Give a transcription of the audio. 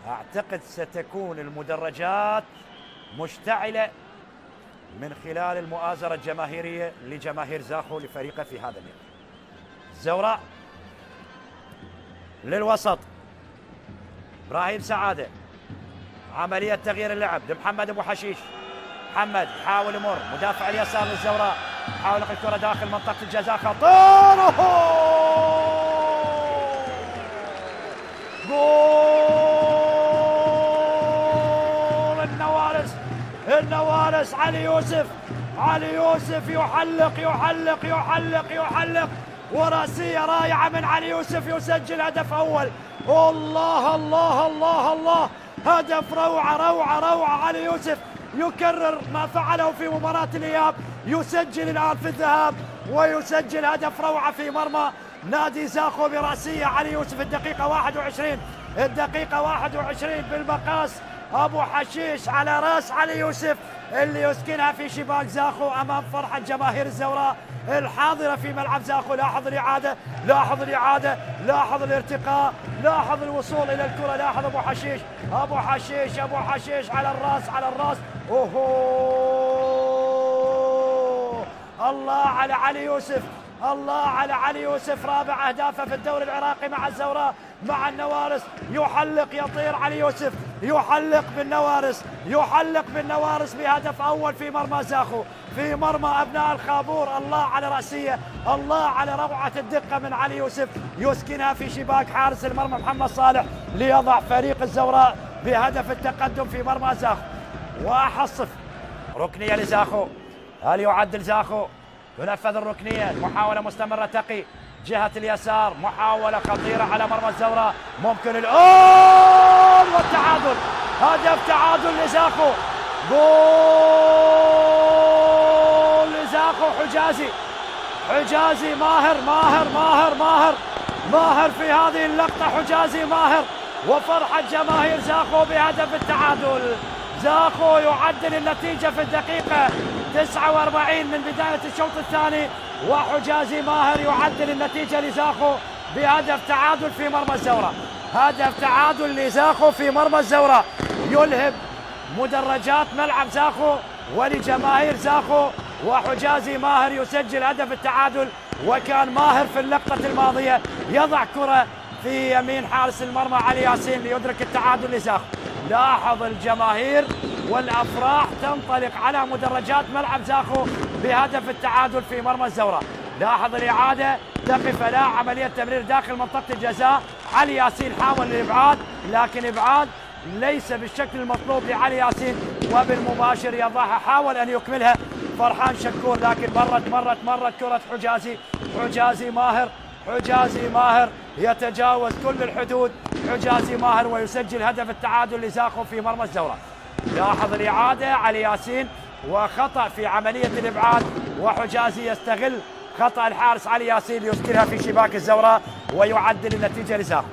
أعتقد ستكون المدرجات مشتعلة من خلال المؤازرة الجماهيرية لجماهير زاخو لفريقه في هذا اليوم. الزوراء للوسط، إبراهيم سعادة، عملية تغيير اللعب لمحمد أبو حشيش. محمد يحاول يمر، مدافع اليسار للزوراء، يحاول يلقي الكرة داخل منطقة الجزاء، خطير، جول النوارس. النوارس علي يوسف، علي يوسف يحلق يحلق يحلق يحلق، وراسية رائعة من علي يوسف يسجل هدف أول. الله الله الله الله، هدف روعة روعة روعة. علي يوسف يكرر ما فعله في مباراة الإياب، يسجل الآن في الذهاب ويسجل هدف روعة في مرمى نادي زاخو براسية علي يوسف. الدقيقة 21، الدقيقة 21 بالمقاس، أبو حشيش على راس علي يوسف اللي يسكنها في شباك زاخو أمام فرحة جماهير الزوراء الحاضرة في ملعب زاخو. لاحظ الإعادة، لاحظ الإعادة، لاحظ الارتقاء، لاحظ الوصول إلى الكرة، لاحظ أبو حشيش، أبو حشيش، أبو حشيش على الراس، على الراس. أوهو، الله على علي يوسف، الله على علي يوسف، رابع أهدافه في الدوري العراقي مع الزوراء مع النوارس. يحلق، يطير علي يوسف، يحلق بالنوارس، يحلق بالنوارس بهدف أول في مرمى زاخو، في مرمى أبناء الخابور. الله على رأسية، الله على روعة الدقة من علي يوسف، يسكنها في شباك حارس المرمى محمد صالح ليضع فريق الزوراء بهدف التقدم في مرمى زاخو. 1-0. ركنية لزاخو، هل يعدل زاخو؟ تنفذ الركنية، المحاولة مستمرة، تقي جهة اليسار، محاولة خطيرة على مرمى الزوراء، ممكن الأول والتعادل، هدف تعادل لزاخو، جول لزاخو. حجازي، حجازي ماهر ماهر ماهر ماهر ماهر في هذه اللقطة، حجازي ماهر، وفرحة جماهير زاخو بهدف التعادل. زاخو يعدل النتيجة في الدقيقة 49 من بداية الشوط الثاني، وحجازي ماهر يعدل النتيجة لزاخو بهدف تعادل في مرمى الزوراء. هدف تعادل لزاخو في مرمى الزوراء يلهب مدرجات ملعب زاخو ولجماهير زاخو، وحجازي ماهر يسجل هدف التعادل. وكان ماهر في اللقطة الماضية يضع كرة في يمين حارس المرمى علي ياسين ليدرك التعادل لزاخو. لاحظ الجماهير والأفراح تنطلق على مدرجات ملعب زاخو بهدف التعادل في مرمى الزوراء. لاحظ الإعادة، تقف لا عملية تمرير داخل منطقة الجزاء، علي ياسين حاول الإبعاد لكن إبعاد ليس بالشكل المطلوب لعلي ياسين، وبالمباشر يضعها، حاول أن يكملها فرحان شكور لكن مرت كرة حجازي، حجازي ماهر، حجازي ماهر يتجاوز كل الحدود، حجازي ماهر ويسجل هدف التعادل لزاخو في مرمى الزوراء. لاحظ الإعادة، علي ياسين وخطأ في عملية الإبعاد، وحجازي يستغل خطأ الحارس علي ياسين ليسكنها في شباك الزوراء ويعدل النتيجة لزاخو.